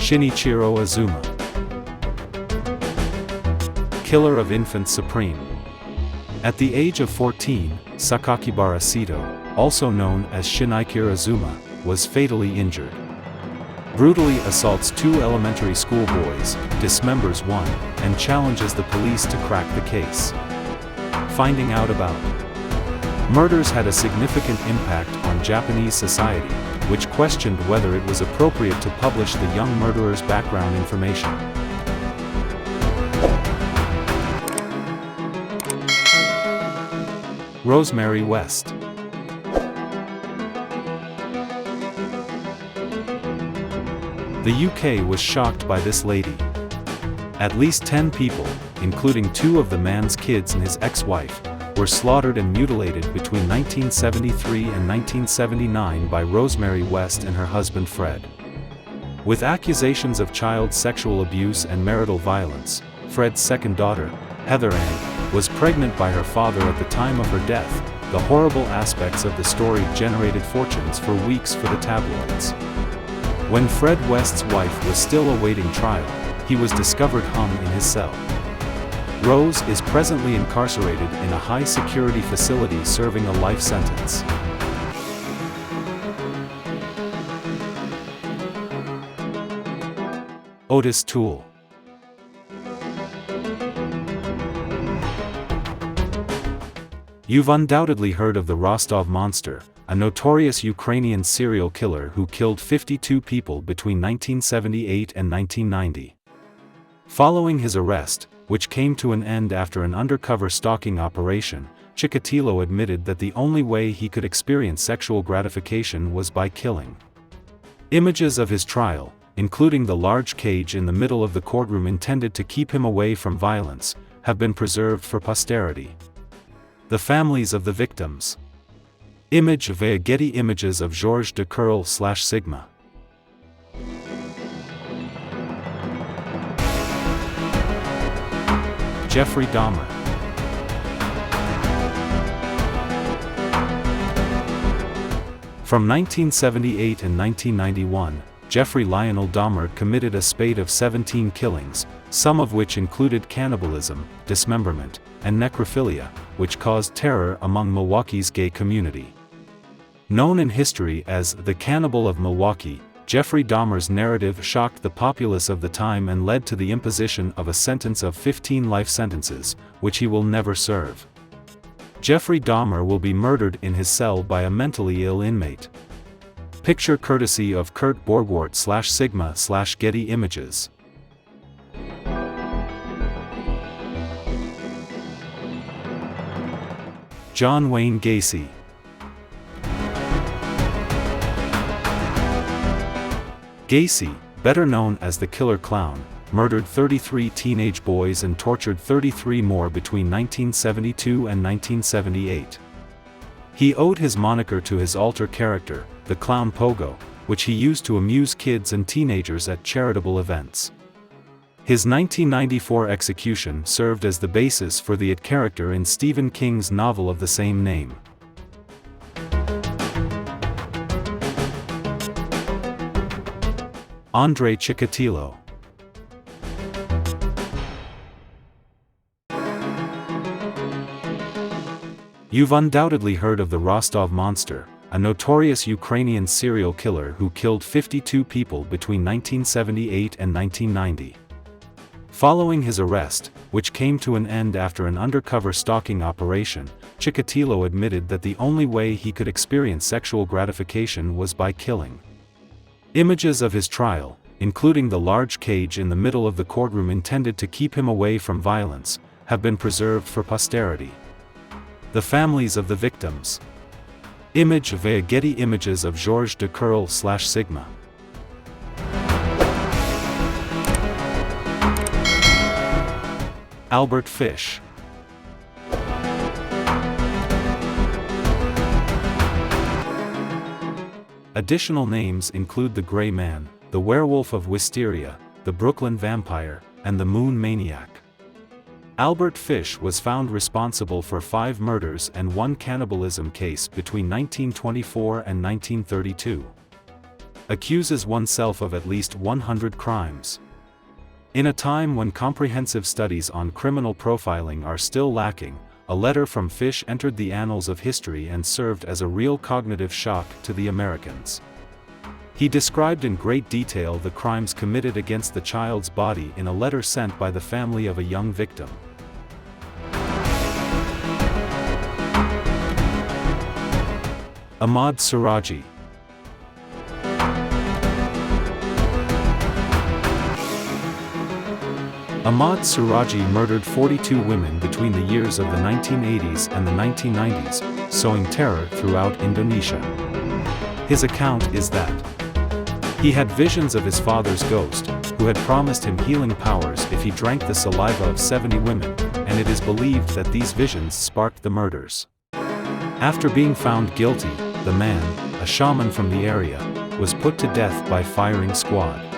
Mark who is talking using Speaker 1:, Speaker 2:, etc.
Speaker 1: Shin'ichirō Azuma. Killer of infants supreme. At the age of 14, Sakakibara Sito, also known as Shin'ichirō Azuma, was fatally injured. Brutally assaults 2 elementary school boys, dismembers one, and challenges the police to crack the case. Finding out about murders had a significant impact on Japanese society, which questioned whether it was appropriate to publish the young murderer's background information. Rosemary West. The UK was shocked by this lady. At least 10 people, including 2 of the man's kids and his ex-wife, were slaughtered and mutilated between 1973 and 1979 by Rosemary West and her husband Fred. With accusations of child sexual abuse and marital violence, Fred's second daughter, Heather Ann, was pregnant by her father at the time of her death. The horrible aspects of the story generated fortunes for weeks for the tabloids. When Fred West's wife was still awaiting trial, he was discovered hung in his cell. Rose is presently incarcerated in a high-security facility serving a life sentence. Ottis Toole. You've undoubtedly heard of the Rostov Monster, a notorious Ukrainian serial killer who killed 52 people between 1978 and 1990. Following his arrest, which came to an end after an undercover stalking operation, Chikatilo admitted that the only way he could experience sexual gratification was by killing. Images of his trial, including the large cage in the middle of the courtroom intended to keep him away from violence, have been preserved for posterity. The families of the victims. Image via Getty Images of Georges de Curl/Sigma. Jeffrey Dahmer. From 1978 and 1991, Jeffrey Lionel Dahmer committed a spate of 17 killings, some of which included cannibalism, dismemberment, and necrophilia, which caused terror among Milwaukee's gay community. Known in history as the Cannibal of Milwaukee, Jeffrey Dahmer's narrative shocked the populace of the time and led to the imposition of a sentence of 15 life sentences, which he will never serve. Jeffrey Dahmer will be murdered in his cell by a mentally ill inmate. Picture courtesy of Kurt Borgwart/Sigma/Getty Images. John Wayne Gacy. Gacy, better known as the Killer Clown, murdered 33 teenage boys and tortured 33 more between 1972 and 1978. He owed his moniker to his alter character, the Clown Pogo, which he used to amuse kids and teenagers at charitable events. His 1994 execution served as the basis for the It character in Stephen King's novel of the same name. Andrei Chikatilo. You've undoubtedly heard of the Rostov Monster, a notorious Ukrainian serial killer who killed 52 people between 1978 and 1990. Following his arrest, which came to an end after an undercover stalking operation, Chikatilo admitted that the only way he could experience sexual gratification was by killing. Images of his trial, including the large cage in the middle of the courtroom intended to keep him away from violence, have been preserved for posterity. The families of the victims. Image via Getty Images of Georges de Curl/Sigma. Albert Fish. Additional names include the Gray Man, the Werewolf of Wisteria, the Brooklyn Vampire, and the Moon Maniac. Albert Fish was found responsible for 5 murders and 1 cannibalism case between 1924 and 1932. accuses oneself of at least 100 crimes. In a time when comprehensive studies on criminal profiling are still lacking, a letter from Fish entered the annals of history and served as a real cognitive shock to the Americans. He described in great detail the crimes committed against the child's body in a letter sent by the family of a young victim. Ahmad Suradji. Ahmad Suradji murdered 42 women between the years of the 1980s and the 1990s, sowing terror throughout Indonesia. His account is that he had visions of his father's ghost, who had promised him healing powers if he drank the saliva of 70 women, and it is believed that these visions sparked the murders. After being found guilty, the man, a shaman from the area, was put to death by firing squad.